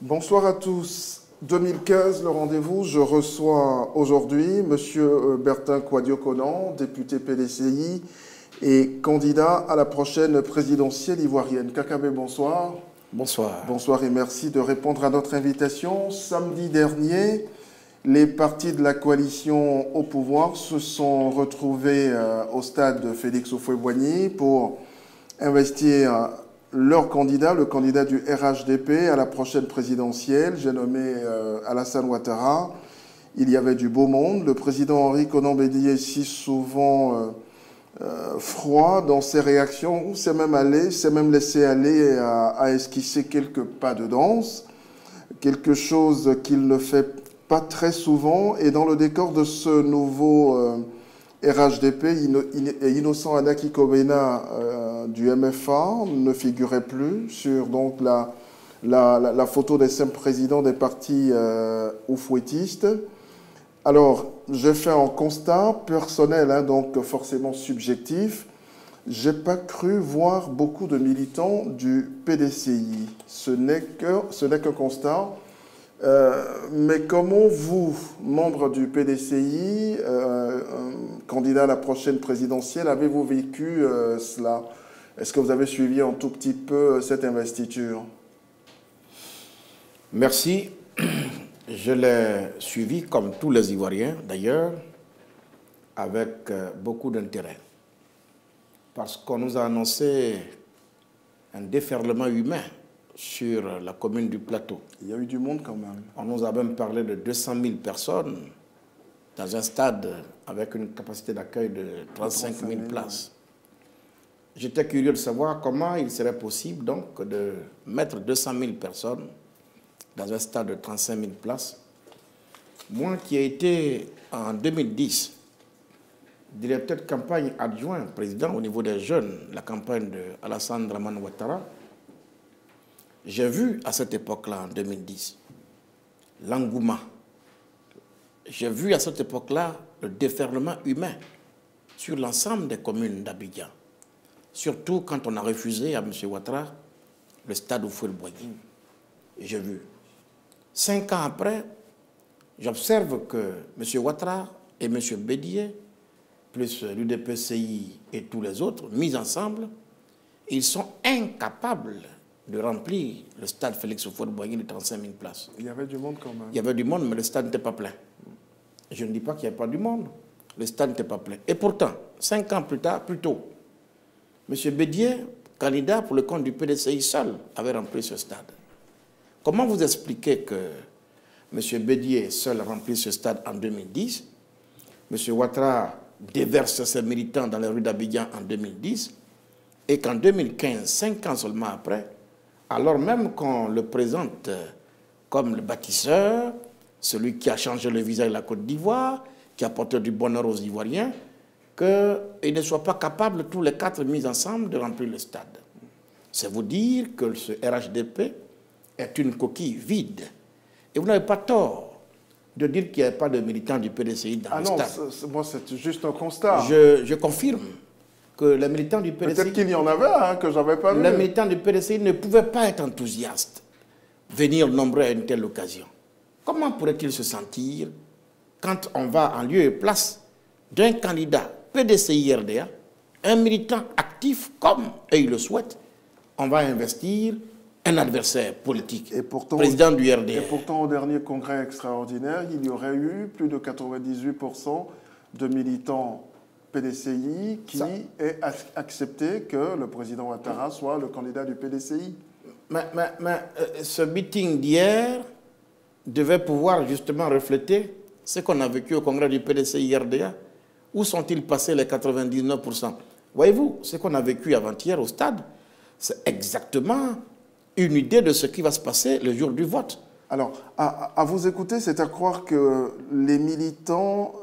Bonsoir à tous. 2015, le rendez-vous, je reçois aujourd'hui M. Bertin Kouadio-Konan, député PDCI et candidat à la prochaine présidentielle ivoirienne. Kakabe, bonsoir. Bonsoir. Bonsoir et merci de répondre à notre invitation. Samedi dernier, les partis de la coalition au pouvoir se sont retrouvés au stade Félix Houphouët-Boigny pour investir leur candidat, le candidat du RHDP à la prochaine présidentielle. J'ai nommé Alassane Ouattara. Il y avait du beau monde. Le président Henri Konan Bédié, si souvent froid dans ses réactions, s'est même laissé aller à esquisser quelques pas de danse, quelque chose qu'il ne fait pas très souvent. Et dans le décor de ce nouveau RHDP, Innocent Anaki Kobena du MFA ne figurait plus sur donc, la photo des 5 présidents des partis oufouettistes. Alors, j'ai fait un constat personnel, donc forcément subjectif. Je n'ai pas cru voir beaucoup de militants du PDCI. Ce n'est qu'un constat. Mais comment vous, membre du PDCI, candidat à la prochaine présidentielle, avez-vous vécu cela? Est-ce que vous avez suivi un tout petit peu cette investiture? Merci. Je l'ai suivi, comme tous les Ivoiriens d'ailleurs, avec beaucoup d'intérêt. Parce qu'on nous a annoncé un déferlement humain sur la commune du Plateau. Il y a eu du monde quand même. On nous a même parlé de 200 000 personnes dans un stade avec une capacité d'accueil de 35 000 places. J'étais curieux de savoir comment il serait possible donc de mettre 200 000 personnes dans un stade de 35 000 places. Moi qui ai été en 2010 directeur de campagne adjoint président au niveau des jeunes, la campagne de Alassane Dramane Ouattara, j'ai vu à cette époque-là, en 2010, l'engouement. J'ai vu à cette époque-là le déferlement humain sur l'ensemble des communes d'Abidjan. Surtout quand on a refusé à M. Ouattara le stade Houphouët-Boigny. J'ai vu. 5 ans après, j'observe que M. Ouattara et M. Bédié, plus l'UDPCI et tous les autres, mis ensemble, ils sont incapables de remplir le stade Félix Houphouët-Boigny de 35 000 places. Il y avait du monde quand même. Il y avait du monde, mais le stade n'était pas plein. Je ne dis pas qu'il n'y avait pas du monde. Le stade n'était pas plein. Et pourtant, 5 ans plus tôt, M. Bédié, candidat pour le compte du PDCI seul, avait rempli ce stade. Comment vous expliquez que M. Bédié seul remplit ce stade en 2010, M. Ouattara déverse ses militants dans les rues d'Abidjan en 2010, et qu'en 2015, 5 ans seulement après, alors même qu'on le présente comme le bâtisseur, celui qui a changé le visage de la Côte d'Ivoire, qui a apporté du bonheur aux Ivoiriens, qu'il ne soit pas capable, tous les 4 mis ensemble, de remplir le stade. C'est vous dire que ce RHDP est une coquille vide. Et vous n'avez pas tort de dire qu'il n'y a pas de militants du PDCI dans le stade. Moi, c'est juste un constat. Je confirme que les militants du PDCI... Peut-être qu'il y en avait, que je n'avais pas vu. Les militants du PDCI ne pouvaient pas être enthousiastes, venir nombreux à une telle occasion. Comment pourrait-il se sentir quand on va en lieu et place d'un candidat PDCI-RDA, un militant actif comme, et il le souhaite, on va investir un adversaire politique, et pourtant, président du RDA. Et pourtant, au dernier congrès extraordinaire, il y aurait eu plus de 98% de militants PDCI qui aient accepté que le président Ouattara soit le candidat du PDCI. Mais ce meeting d'hier devait pouvoir justement refléter ce qu'on a vécu au congrès du PDCI-RDA. Où sont-ils passés les 99%? Voyez-vous, ce qu'on a vécu avant-hier au stade, c'est exactement une idée de ce qui va se passer le jour du vote. Alors, à vous écouter, c'est à croire que les militants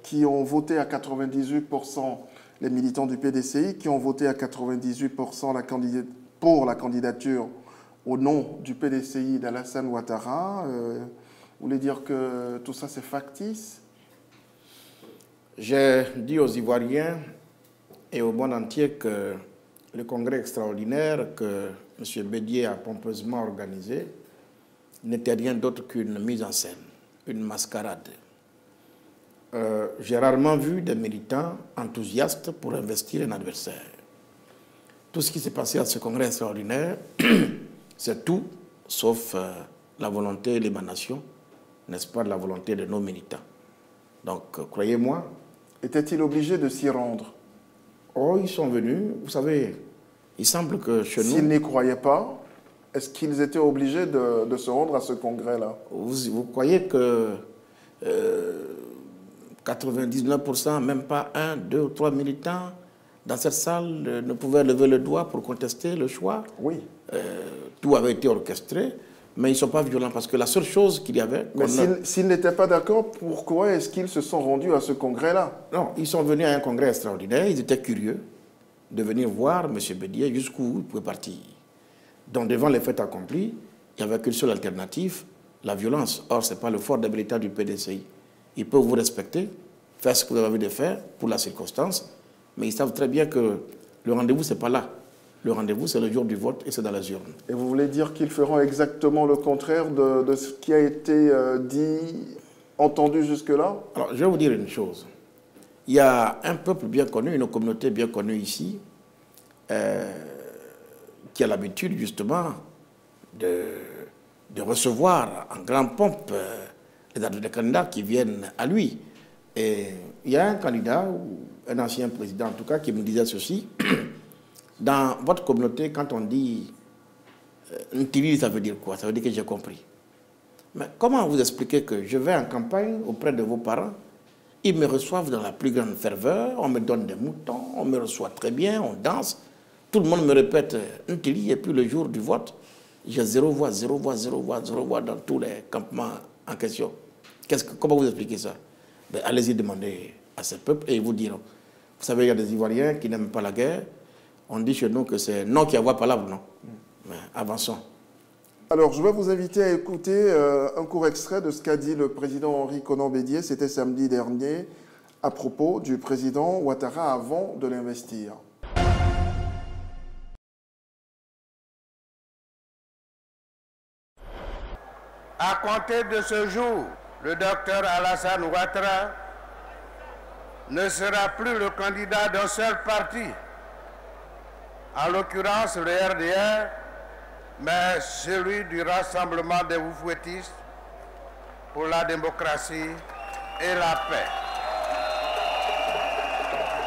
qui ont voté à 98%, les militants du PDCI, qui ont voté à 98% pour la candidature au nom du PDCI d'Alassane Ouattara, vous voulez dire que tout ça c'est factice? J'ai dit aux Ivoiriens et au monde entier que le congrès extraordinaire que M. Bédié a pompeusement organisé n'était rien d'autre qu'une mise en scène, une mascarade. J'ai rarement vu des militants enthousiastes pour investir un adversaire. Tout ce qui s'est passé à ce congrès extraordinaire, c'est tout, sauf la volonté et l'émanation, n'est-ce pas, de la volonté de nos militants. Donc, croyez-moi... Était-il obligé de s'y rendre? Oh, ils sont venus, vous savez, il semble que chez nous... S'ils n'y croyaient pas, est-ce qu'ils étaient obligés de se rendre à ce congrès-là? Vous croyez que 99%, même pas 1, 2 ou 3 militants dans cette salle ne pouvaient lever le doigt pour contester le choix? Oui. Tout avait été orchestré, mais ils ne sont pas violents parce que la seule chose qu'il y avait... Mais s'ils n'étaient pas d'accord, pourquoi est-ce qu'ils se sont rendus à ce congrès-là? Non, ils sont venus à un congrès extraordinaire, ils étaient curieux de venir voir M. Bédié jusqu'où il pouvait partir. Donc, devant les faits accomplis, il n'y avait qu'une seule alternative, la violence. Or, ce n'est pas le fort débilitant du PDCI. Ils peuvent vous respecter, faire ce que vous avez envie de faire pour la circonstance, mais ils savent très bien que le rendez-vous, ce n'est pas là. Le rendez-vous, c'est le jour du vote et c'est dans les urnes. Et vous voulez dire qu'ils feront exactement le contraire de ce qui a été dit, entendu jusque-là? Alors, je vais vous dire une chose. Il y a un peuple bien connu, une communauté bien connue ici, qui a l'habitude justement de recevoir en grande pompe les candidats qui viennent à lui. Et il y a un candidat, ou un ancien président en tout cas, qui me disait ceci. Dans votre communauté, quand on dit Ntili, ça veut dire quoi? Ça veut dire que j'ai compris. Mais comment vous expliquez que je vais en campagne auprès de vos parents, ils me reçoivent dans la plus grande ferveur, on me donne des moutons, on me reçoit très bien, on danse, tout le monde me répète Ntili, et puis le jour du vote, j'ai 0 voix, 0 voix, 0 voix, 0 voix dans tous les campements en question. Comment vous expliquez ça? Ben, allez-y demander à ce peuple et ils vous diront. Vous savez, il y a des Ivoiriens qui n'aiment pas la guerre. On dit chez nous que c'est non qui a voix palable, non. Mais avançons. Alors, je vais vous inviter à écouter un court extrait de ce qu'a dit le président Henri Konan Bédié, c'était samedi dernier, à propos du président Ouattara avant de l'investir. À compter de ce jour, le docteur Alassane Ouattara ne sera plus le candidat d'un seul parti, en l'occurrence le RDR, mais celui du Rassemblement des Oufouettistes pour la démocratie et la paix.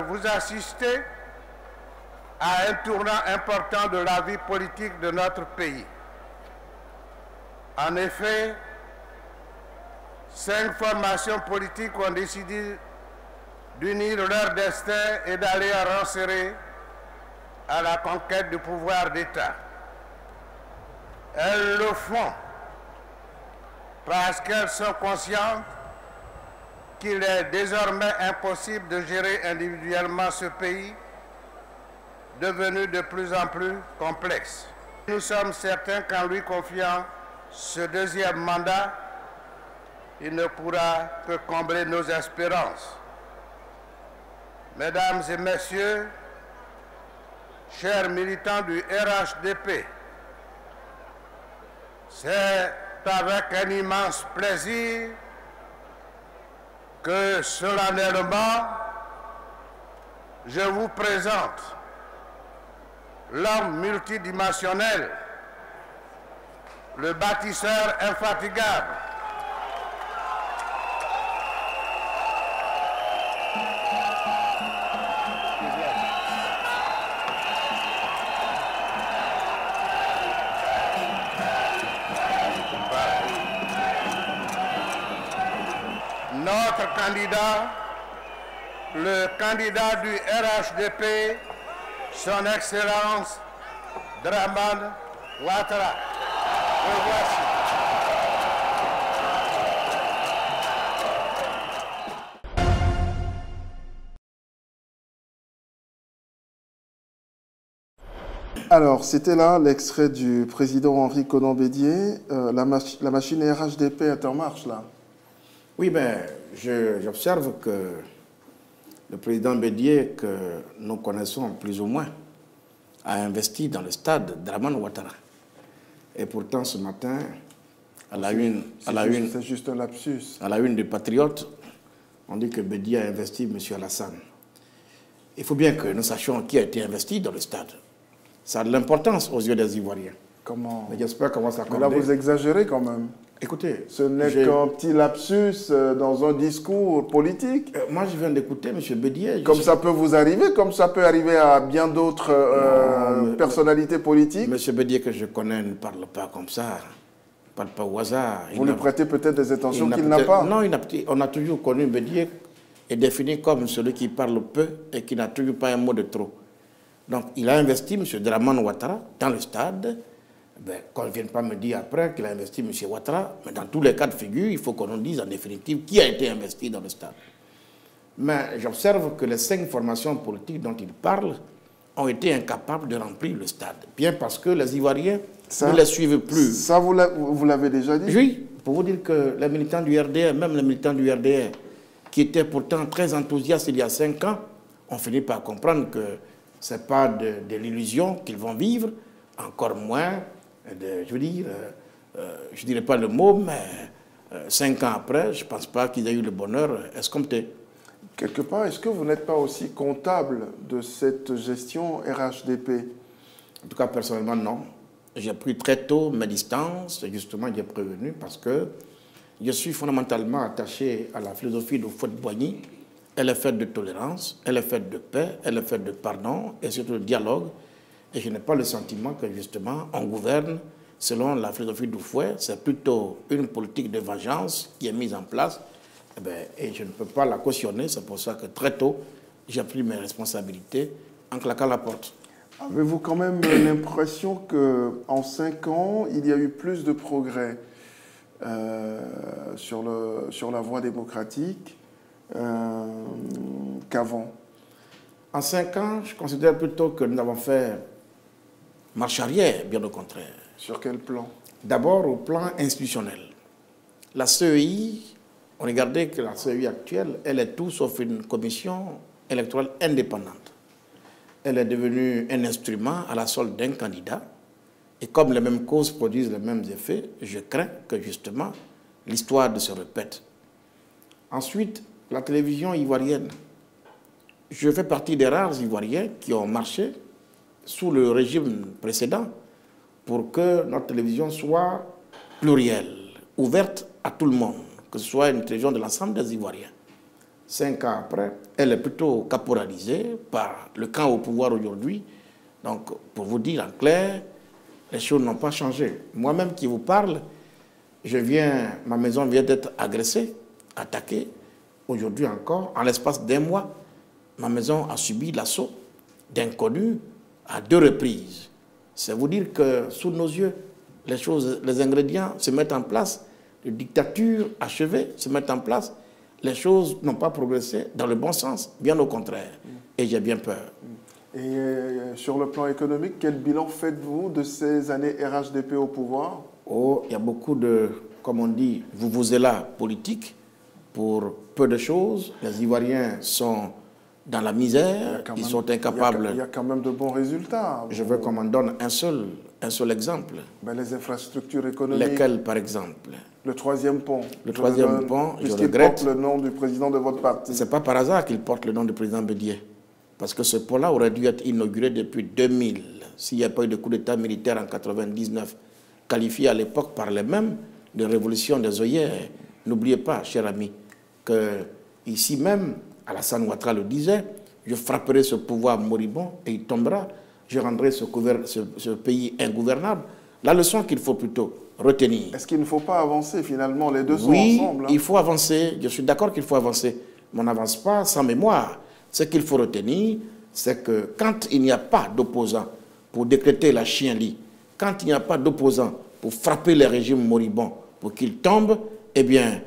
Vous assistez à un tournant important de la vie politique de notre pays. En effet, 5 formations politiques ont décidé d'unir leur destin et d'aller en rang serré à la conquête du pouvoir d'État. Elles le font parce qu'elles sont conscientes qu'il est désormais impossible de gérer individuellement ce pays devenu de plus en plus complexe. Nous sommes certains qu'en lui confiant ce deuxième mandat, il ne pourra que combler nos espérances. Mesdames et messieurs, chers militants du RHDP, c'est avec un immense plaisir que solennellement je vous présente l'homme multidimensionnel, le bâtisseur infatigable, notre candidat, le candidat du RHDP, son Excellence Dramane Ouattara. Le voici. Alors, c'était là l'extrait du président Henri Konan Bédié. La machine RHDP est en marche, là. Oui, ben, j'observe que le président Bédié, que nous connaissons plus ou moins, a investi dans le stade Dramane Ouattara. Et pourtant, ce matin, À la une, c'est juste un lapsus. À la une des Patriotes, on dit que Bédié a investi M. Alassane. Il faut bien que nous sachions qui a été investi dans le stade. Ça a de l'importance aux yeux des Ivoiriens. Comment? Mais j'espère qu'on va s'accorder. Mais là, vous exagérez quand même. Écoutez, ce n'est qu'un petit lapsus dans un discours politique. Moi, je viens d'écouter M. Bédié. Comme ça peut vous arriver, comme ça peut arriver à bien d'autres personnalités politiques. M. Bédié, que je connais, ne parle pas comme ça. Il ne parle pas au hasard. Vous lui prêtez peut-être des intentions qu'il n'a pas. Non, on a toujours connu Bédié et défini comme celui qui parle peu et qui n'a toujours pas un mot de trop. Donc, il a investi M. Dramane Ouattara dans le stade. Qu'on ne vienne pas me dire après qu'il a investi M. Ouattara, mais dans tous les cas de figure, il faut qu'on nous dise en définitive qui a été investi dans le stade. Mais j'observe que les 5 formations politiques dont il parle ont été incapables de remplir le stade. Bien parce que les Ivoiriens ne les suivent plus. Ça, vous l'avez déjà dit? Oui, pour vous dire que les militants du RDR, même les militants du RDR, qui étaient pourtant très enthousiastes il y a 5 ans, ont fini par comprendre que ce n'est pas de l'illusion qu'ils vont vivre, encore moins... je veux dire, je ne dirais pas le mot, mais 5 ans après, je ne pense pas qu'ils aient eu le bonheur escompté. Quelque part, est-ce que vous n'êtes pas aussi comptable de cette gestion RHDP? En tout cas, personnellement, non. J'ai pris très tôt mes distances, et justement, j'ai prévenu, parce que je suis fondamentalement attaché à la philosophie de Houphouët-Boigny. Elle est faite de tolérance, elle est faite de paix, elle est faite de pardon, et surtout de dialogue. Et je n'ai pas le sentiment que, justement, on gouverne selon la philosophie du fouet. C'est plutôt une politique de vengeance qui est mise en place. Et je ne peux pas la cautionner. C'est pour ça que très tôt, j'ai pris mes responsabilités en claquant la porte. Avez-vous quand même l'impression qu'en 5 ans, il y a eu plus de progrès sur la voie démocratique qu'avant? En 5 ans, je considère plutôt que nous avons fait marche arrière, bien au contraire. Sur quel plan? D'abord au plan institutionnel. La CEI, on regardait que la CEI actuelle, elle est tout sauf une commission électorale indépendante. Elle est devenue un instrument à la solde d'un candidat. Et comme les mêmes causes produisent les mêmes effets, je crains que justement l'histoire se répète. Ensuite, la télévision ivoirienne. Je fais partie des rares Ivoiriens qui ont marché sous le régime précédent pour que notre télévision soit plurielle, ouverte à tout le monde, que ce soit une télévision de l'ensemble des Ivoiriens. 5 ans après, elle est plutôt caporalisée par le camp au pouvoir aujourd'hui. Donc, pour vous dire en clair, les choses n'ont pas changé. Moi-même qui vous parle, ma maison vient d'être agressée, attaquée. Aujourd'hui encore, en l'espace d'1 mois, ma maison a subi l'assaut d'inconnus à 2 reprises. C'est vous dire que sous nos yeux, les ingrédients se mettent en place, les dictatures achevées se mettent en place, les choses n'ont pas progressé dans le bon sens, bien au contraire. Et j'ai bien peur. Et sur le plan économique, quel bilan faites-vous de ces années RHDP au pouvoir? Oh, il y a beaucoup de, comme on dit, vuvuzela politique pour peu de choses. Les Ivoiriens sont dans la misère, ils sont incapables... Il y a quand même de bons résultats. Je veux qu'on m'en donne un seul exemple. Les infrastructures économiques. Lesquelles, par exemple? Le 3e pont. Le 3e pont, je regrette. Puisqu'il porte le nom du président de votre parti. Ce n'est pas par hasard qu'il porte le nom du président Bédié. Parce que ce pont-là aurait dû être inauguré depuis 2000, s'il n'y a pas eu de coup d'État militaire en 1999, qualifié à l'époque par les mêmes de révolution des œillères. N'oubliez pas, cher ami, que ici même, Alassane Ouattara le disait, je frapperai ce pouvoir moribond et il tombera, je rendrai ce pays ingouvernable. La leçon qu'il faut plutôt retenir. Est-ce qu'il ne faut pas avancer finalement? Les deux sont ensemble. Oui, il faut avancer. Je suis d'accord qu'il faut avancer. Mais on n'avance pas sans mémoire. Ce qu'il faut retenir, c'est que quand il n'y a pas d'opposants pour décréter la chienlit, quand il n'y a pas d'opposants pour frapper les régimes moribonds, pour qu'ils tombent, eh bien,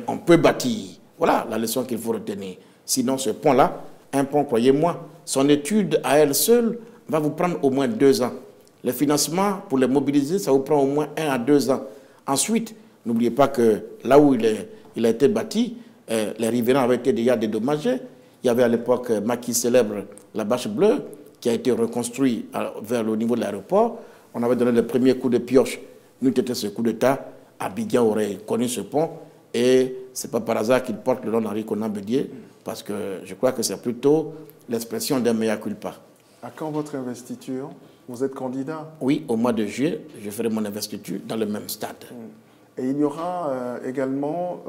on peut bâtir. Voilà la leçon qu'il faut retenir. Sinon, ce pont-là, un pont, croyez-moi, son étude à elle seule va vous prendre au moins 2 ans. Les financements, pour les mobiliser, ça vous prend au moins 1 à 2 ans. Ensuite, n'oubliez pas que là où il a été bâti, les riverains avaient été déjà dédommagés. Il y avait à l'époque Maquis célèbre, la bâche bleue, qui a été reconstruit vers le niveau de l'aéroport. On avait donné le premier coup de pioche. Nous, c'était ce coup d'État Abidjan aurait connu ce pont. Et ce n'est pas par hasard qu'il porte le nom d'Henri Konan Bédié, parce que je crois que c'est plutôt l'expression d'un mea culpa. À quand votre investiture? Vous êtes candidat? Oui, au mois de juillet, je ferai mon investiture dans le même stade. Et il y aura également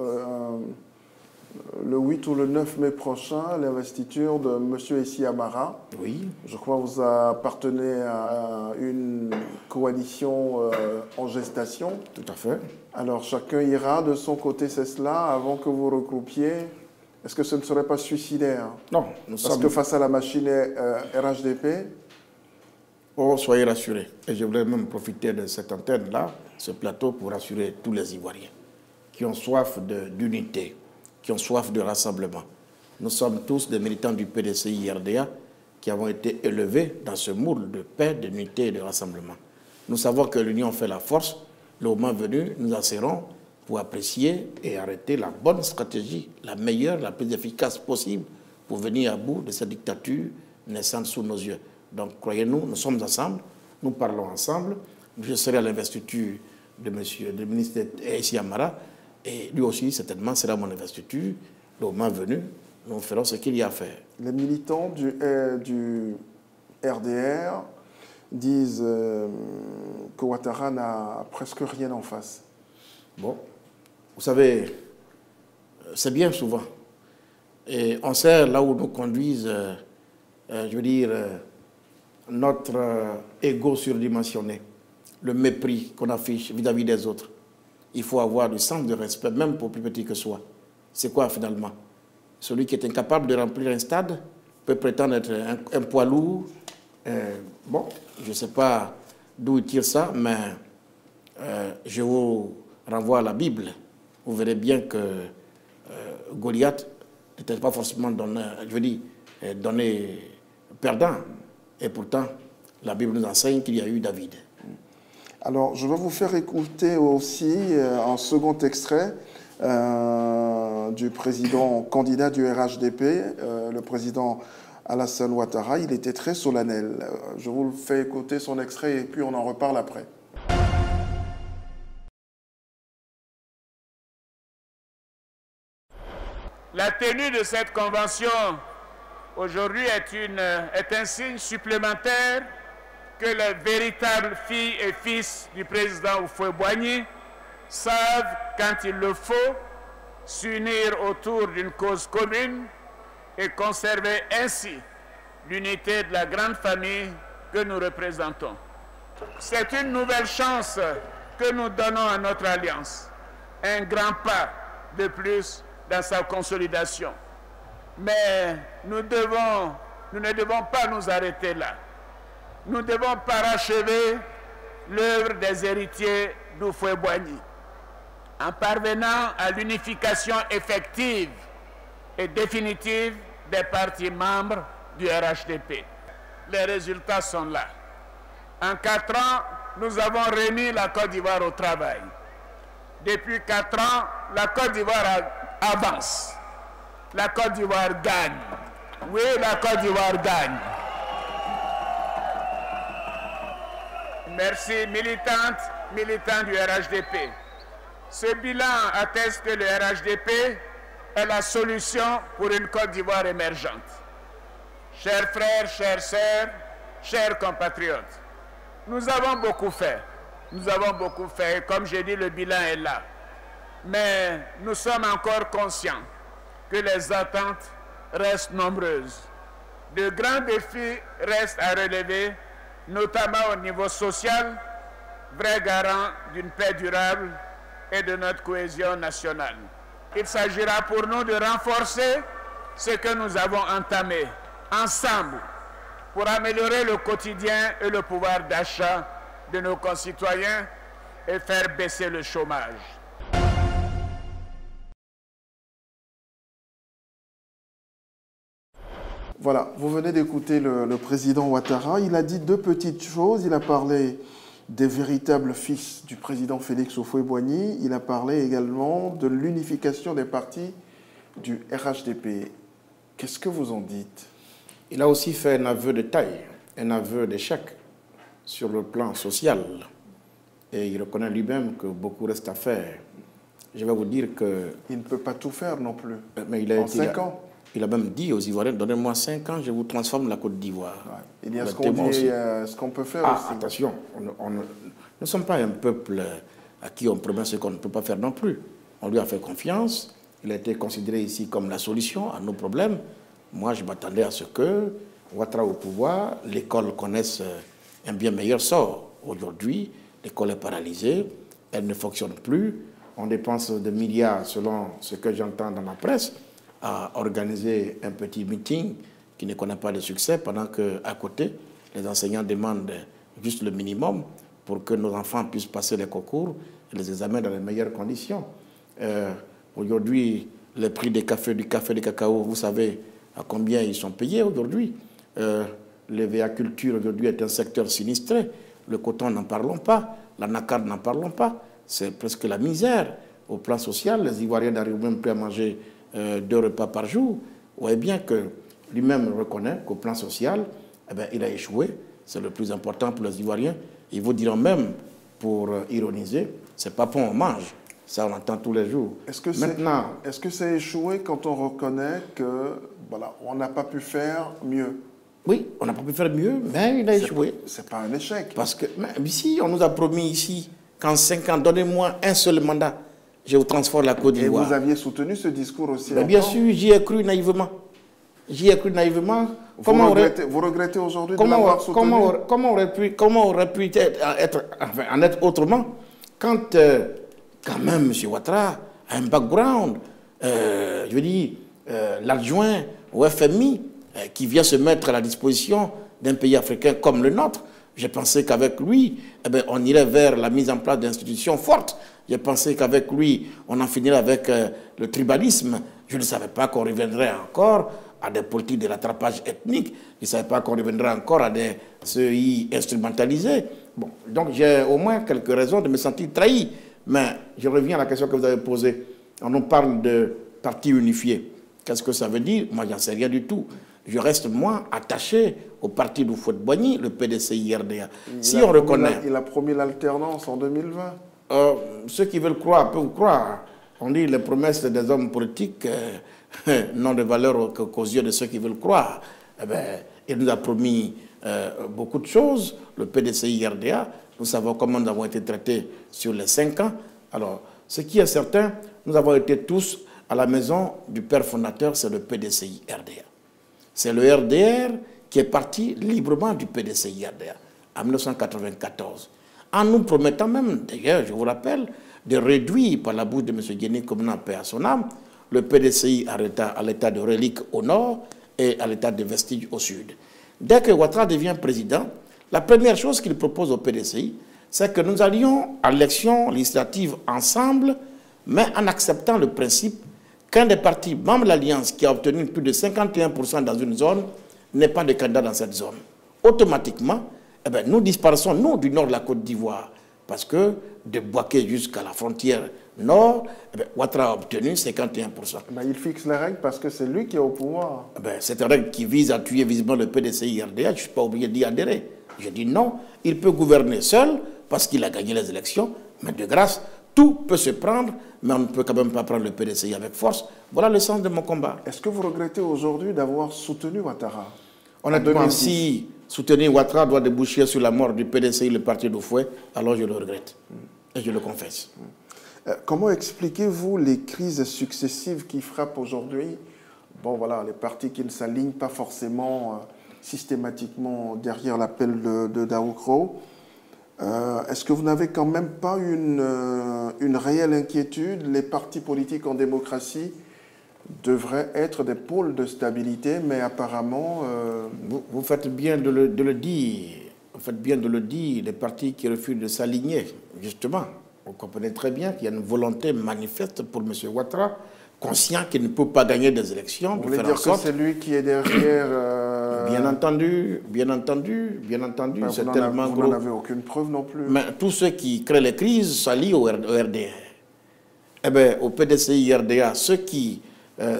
le 8 ou le 9 mai prochain l'investiture de M. Essi Amara. Oui. Je crois que vous appartenez à une coalition en gestation. Tout à fait. Alors chacun ira de son côté, c'est cela, avant que vous regroupiez. Est-ce que ce ne serait pas suicidaire? Non, Parce que face à la machine RHDP... Oh, soyez rassurés. Et je voudrais même profiter de cette antenne-là, ce plateau, pour rassurer tous les Ivoiriens qui ont soif d'unité, qui ont soif de rassemblement. Nous sommes tous des militants du PDCI-RDA qui avons été élevés dans ce moule de paix, d'unité et de rassemblement. Nous savons que l'union fait la force. Le moment venu, nous asserrons pour apprécier et arrêter la bonne stratégie, la meilleure, la plus efficace possible pour venir à bout de cette dictature naissante sous nos yeux. Donc, croyez-nous, nous sommes ensemble, nous parlons ensemble. Je serai à l'investiture de le ministre Essi Amara et lui aussi, certainement, sera mon investiture. Le moment venu, nous ferons ce qu'il y a à faire. Les militants du RDR disent que Ouattara n'a presque rien en face. Bon, vous savez, c'est bien souvent. Et on sait là où nous conduisent, je veux dire, notre ego surdimensionné, le mépris qu'on affiche vis-à-vis des autres. Il faut avoir du sens de respect, même pour plus petit que soi. C'est quoi finalement? Celui qui est incapable de remplir un stade peut prétendre être un poids lourd. Bon, je ne sais pas d'où il tire ça, mais je vous renvoie à la Bible. Vous verrez bien que Goliath n'était pas forcément donné perdant. Et pourtant, la Bible nous enseigne qu'il y a eu David. Alors, je vais vous faire écouter aussi un second extrait du président candidat du RHDP, le président Alassane Ouattara. Il était très solennel. Je vous fais écouter son extrait et puis on en reparle après. La tenue de cette convention aujourd'hui est un signe supplémentaire que les véritables filles et fils du président Houphouët-Boigny savent, quand il le faut, s'unir autour d'une cause commune et conserver ainsi l'unité de la grande famille que nous représentons. C'est une nouvelle chance que nous donnons à notre alliance, un grand pas de plus dans sa consolidation. Mais nous ne devons pas nous arrêter là. Nous devons parachever l'œuvre des héritiers d'Houphouët-Boigny en parvenant à l'unification effective et définitive des partis membres du RHDP. Les résultats sont là. En 4 ans, nous avons remis la Côte d'Ivoire au travail. Depuis 4 ans, la Côte d'Ivoire avance. La Côte d'Ivoire gagne. Oui, la Côte d'Ivoire gagne. Merci, militantes, militants du RHDP. Ce bilan atteste que le RHDP est la solution pour une Côte d'Ivoire émergente. Chers frères, chères sœurs, chers compatriotes, nous avons beaucoup fait. Nous avons beaucoup fait. Comme j'ai dit, le bilan est là. Mais nous sommes encore conscients que les attentes restent nombreuses. De grands défis restent à relever, notamment au niveau social, vrai garant d'une paix durable et de notre cohésion nationale. Il s'agira pour nous de renforcer ce que nous avons entamé ensemble pour améliorer le quotidien et le pouvoir d'achat de nos concitoyens et faire baisser le chômage. Voilà, vous venez d'écouter le président Ouattara. Il a dit 2 petites choses. Il a parlé des véritables fils du président Félix Houphouët-Boigny. Il a parlé également de l'unification des partis du RHDP. Qu'est-ce que vous en dites? Il a aussi fait un aveu de taille, un aveu d'échec sur le plan social. et il reconnaît lui-même que beaucoup reste à faire. Je vais vous dire que... Il ne peut pas tout faire non plus. Mais il a en 5 ans. Il a même dit aux Ivoiriens, donnez-moi 5 ans, je vous transforme la Côte d'Ivoire. Ouais. Il y a ce qu'on peut faire aussi. Attention, nous ne sommes pas un peuple à qui on promet ce qu'on ne peut pas faire non plus. On lui a fait confiance. Il a été considéré ici comme la solution à nos problèmes. Moi, je m'attendais à ce que Ouattara au pouvoir, l'école connaisse un bien meilleur sort. Aujourd'hui, l'école est paralysée, elle ne fonctionne plus. On dépense des milliards, selon ce que j'entends dans la presse, à organiser un petit meeting qui ne connaît pas de succès, pendant qu'à côté, les enseignants demandent juste le minimum pour que nos enfants puissent passer les concours et les examens dans les meilleures conditions. Aujourd'hui, les prix du café, du cacao, vous savez à combien ils sont payés aujourd'hui. L'hévéaculture aujourd'hui est un secteur sinistré. Le coton, n'en parlons pas. L'anacarde, n'en parlons pas. C'est presque la misère. Au plan social, les Ivoiriens n'arrivent même plus à manger 2 repas par jour. Vous voyez bien que lui-même reconnaît qu'au plan social, eh bien, il a échoué. C'est le plus important pour les Ivoiriens. Ils vous diront même, pour ironiser, c'est pas bon, on mange. Ça, on entend tous les jours. Est-ce que c'est échoué quand on reconnaît que voilà, on n'a pas pu faire mieux? Oui, on n'a pas pu faire mieux, mais il a échoué. C'est pas un échec. Parce que ici, on nous a promis ici qu'en 5 ans, donnez-moi un seul mandat, je vous transforme la Côte d'Ivoire. Et vous aviez soutenu ce discours aussi longtemps? Bien sûr, j'y ai cru naïvement. J'y ai cru naïvement. Vous regrettez aujourd'hui de l'avoir soutenu? Comment aurait pu en être autrement quand même M. Ouattara a un background, je veux dire, l'adjoint au FMI qui vient se mettre à la disposition d'un pays africain comme le nôtre. J'ai pensé qu'avec lui, eh bien, on irait vers la mise en place d'institutions fortes. J'ai pensé qu'avec lui, on en finirait avec le tribalisme. Je ne savais pas qu'on reviendrait encore à des politiques de rattrapage ethnique. Je ne savais pas qu'on reviendrait encore à des CEI instrumentalisés. Bon, donc j'ai au moins quelques raisons de me sentir trahi. Mais je reviens à la question que vous avez posée. On nous parle de parti unifié. Qu'est-ce que ça veut dire? Moi, j'en sais rien du tout. Je reste, moi, attaché au parti d'Houphouët-Boigny, le PDCI-RDA. Il a promis l'alternance en 2020. Ceux qui veulent croire peuvent croire. On dit les promesses des hommes politiques n'ont de valeur qu'aux yeux de ceux qui veulent croire. Eh bien, il nous a promis beaucoup de choses. Le PDCI-RDA, nous savons comment nous avons été traités sur les 5 ans. Alors, ce qui est certain, nous avons été tous à la maison du père fondateur, c'est le PDCI-RDA. C'est le RDR qui est parti librement du PDCI-RDA en 1994. En nous promettant même, d'ailleurs, je vous rappelle, de réduire par la bouche de M. Guéné, comme on paix à son âme, le PDCI à l'état de relique au nord et à l'état de vestige au sud. Dès que Ouattara devient président, la première chose qu'il propose au PDCI, c'est que nous allions à l'élection législative ensemble, mais en acceptant le principe qu'un des partis membres de l'Alliance qui a obtenu plus de 51% dans une zone n'est pas de candidat dans cette zone. Automatiquement, eh bien, nous disparaissons, nous, du nord de la Côte d'Ivoire, parce que de Bouaké jusqu'à la frontière nord, eh bien, Ouattara a obtenu 51%. Ben, il fixe les règles parce que c'est lui qui est au pouvoir. Eh bien, c'est une règle qui vise à tuer visiblement le PDCI-RDA, je ne suis pas obligé d'y adhérer. Je dis non, il peut gouverner seul parce qu'il a gagné les élections, mais de grâce, tout peut se prendre, mais on ne peut quand même pas prendre le PDCI avec force. Voilà le sens de mon combat. Est-ce que vous regrettez aujourd'hui d'avoir soutenu Ouattara? Honnêtement, si soutenir Ouattara doit déboucher sur la mort du PDCI, le parti d'Houphouët, alors je le regrette. Et je le confesse. Comment expliquez-vous les crises successives qui frappent aujourd'hui? Bon, voilà, les partis qui ne s'alignent pas forcément systématiquement derrière l'appel de Daoukro. Est-ce que vous n'avez quand même pas une réelle inquiétude? Les partis politiques en démocratie devraient être des pôles de stabilité, mais apparemment... Vous faites bien de le dire. Vous faites bien de le dire, les partis qui refusent de s'aligner, justement. Vous comprenez très bien qu'il y a une volonté manifeste pour M. Ouattara, conscient qu'il ne peut pas gagner des élections. Vous voulez dire que c'est lui qui est derrière... Bien entendu, bien entendu, bien entendu. Ben, c'est tellement gros. Vous n'en avez aucune preuve non plus. Mais tous ceux qui créent les crises s'allient au RDR. Eh bien, au PDCI-RDA, ceux qui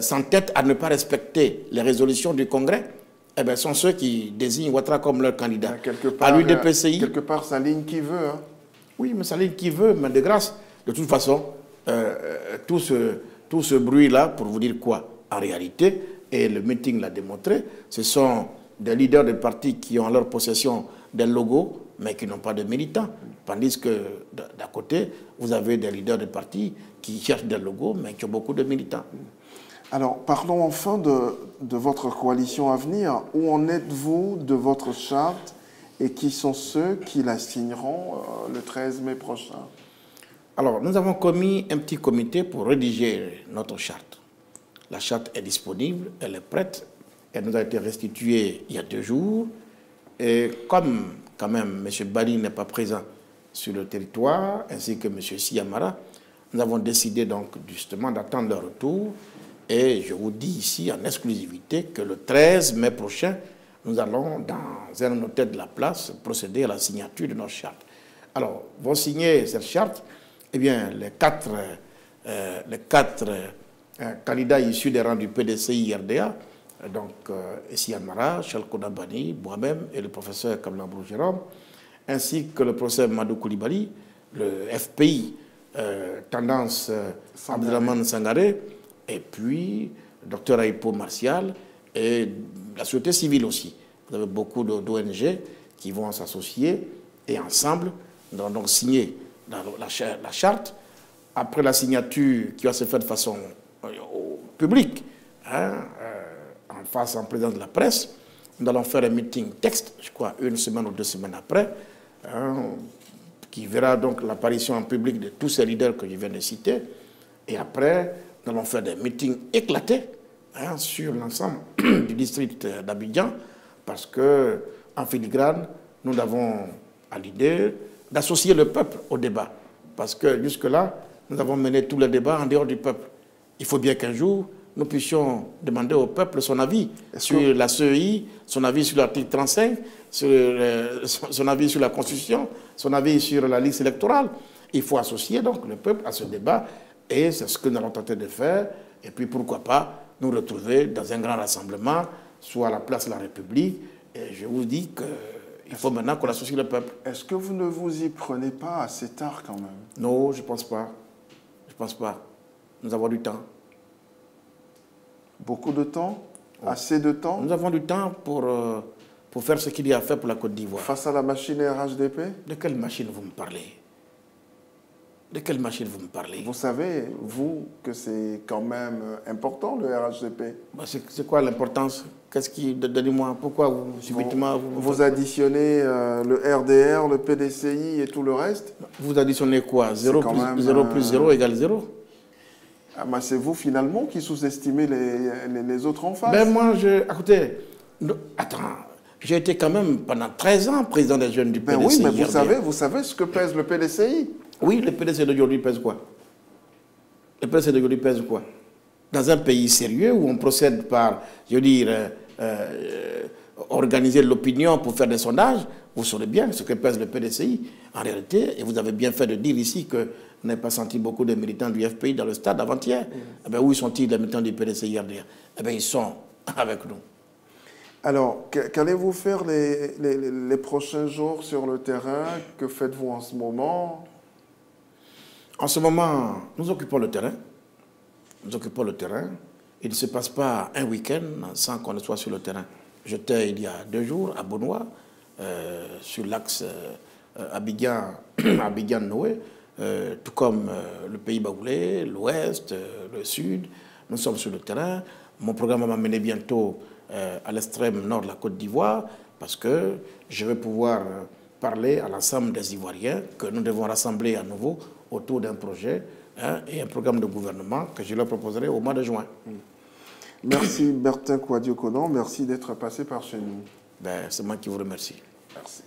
s'entêtent à ne pas respecter les résolutions du Congrès, eh bien, sont ceux qui désignent Ouattara comme leur candidat. Quelque part, à l'UDPCI. Quelque part, ça ligne qui veut. Hein. Oui, mais Saline qui veut, mais de grâce, de toute façon, tout ce bruit-là, pour vous dire quoi? En réalité, et le meeting l'a démontré, ce sont des leaders de partis qui ont en leur possession des logos, mais qui n'ont pas de militants. Tandis que d'à côté, vous avez des leaders de partis qui cherchent des logos, mais qui ont beaucoup de militants. Alors, parlons enfin de votre coalition à venir. Où en êtes-vous de votre charte et qui sont ceux qui la signeront le 13 mai prochain? Alors, nous avons commis un petit comité pour rédiger notre charte. La charte est disponible, elle est prête, elle nous a été restituée il y a 2 jours. Et comme, quand même, M. Bali n'est pas présent sur le territoire, ainsi que M. Siamara, nous avons décidé donc justement d'attendre leur retour. Et je vous dis ici en exclusivité que le 13 mai prochain, nous allons, dans un hôtel de la place, procéder à la signature de notre charte. Alors, vont signer cette charte, eh bien, les quatre candidats issus des rangs du PDCI-RDA, donc Essi Amara, Chalko Bani, moi-même et le professeur Kamlambrou Jérôme, ainsi que le professeur Madou Koulibaly, le FPI, tendance Abdelrahman Sangaré, et puis le Dr Aipo Martial et la société civile aussi. Vous avez beaucoup d'ONG qui vont s'associer et ensemble, nous allons donc signer la charte. Après la signature qui va se faire de façon publique, en face en présence de la presse, nous allons faire un meeting texte, je crois 1 semaine ou 2 semaines après, qui verra donc l'apparition en public de tous ces leaders que je viens de citer. Et après, nous allons faire des meetings éclatés sur l'ensemble du district d'Abidjan, parce qu'en filigrane, nous avons à l'idée d'associer le peuple au débat. Parce que jusque-là, nous avons mené tous les débats en dehors du peuple. Il faut bien qu'un jour, nous puissions demander au peuple son avis sur la CEI, son avis sur l'article 35, son avis sur la Constitution, son avis sur la liste électorale. Il faut associer donc le peuple à ce débat, et c'est ce que nous allons tenter de faire. Et puis pourquoi pas nous retrouver dans un grand rassemblement, soit à la place de la République. Et je vous dis qu'il faut maintenant qu'on associe le peuple. Est-ce que vous ne vous y prenez pas assez tard quand même? Non, je ne pense pas. Je ne pense pas. Nous avons du temps. Beaucoup de temps? Oh. Assez de temps? Nous avons du temps pour faire ce qu'il y a à faire pour la Côte d'Ivoire. Face à la machine RHDP? De quelle machine vous me parlez? De quelle machine vous me parlez? Vous savez, vous, que c'est quand même important, le RHDP. C'est quoi l'importance? Qu'est-ce qui... Donnez-moi, pourquoi vous, subitement... Vous additionnez le RDR, le PDCI et tout le reste? Vous additionnez quoi? 0 plus 0 égale 0? Ah ben c'est vous, finalement, qui sous-estimez les autres en face. Ben moi, écoutez, attends, j'ai été quand même pendant 13 ans président des jeunes du PDCI. Ben oui, mais vous savez ce que pèse le PDCI? Oui, le PDCI d'aujourd'hui pèse quoi? Le PDCI d'aujourd'hui pèse quoi? Dans un pays sérieux où on procède par, je veux dire, organiser l'opinion pour faire des sondages, vous saurez bien ce que pèse le PDCI. En réalité, et vous avez bien fait de dire ici que vous n'avez pas senti beaucoup de militants du FPI dans le stade avant-hier. Eh bien, où sont-ils, les militants du PDCI RDR? Eh bien, ils sont avec nous. Alors, qu'allez-vous faire les prochains jours sur le terrain? Que faites-vous en ce moment? En ce moment, nous occupons le terrain. Nous occupons le terrain. Il ne se passe pas un week-end sans qu'on ne soit sur le terrain. J'étais il y a 2 jours à Benoît, sur l'axe Abidjan-Noé, tout comme le pays baoulé, l'ouest, le sud. Nous sommes sur le terrain. Mon programme va m'amener bientôt à l'extrême nord de la Côte d'Ivoire, parce que je vais pouvoir parler à l'ensemble des Ivoiriens que nous devons rassembler à nouveau autour d'un projet et un programme de gouvernement que je leur proposerai au mois de juin. Merci Bertin Kouadio Konan, merci d'être passé par chez nous. Ben, c'est moi qui vous remercie. Merci.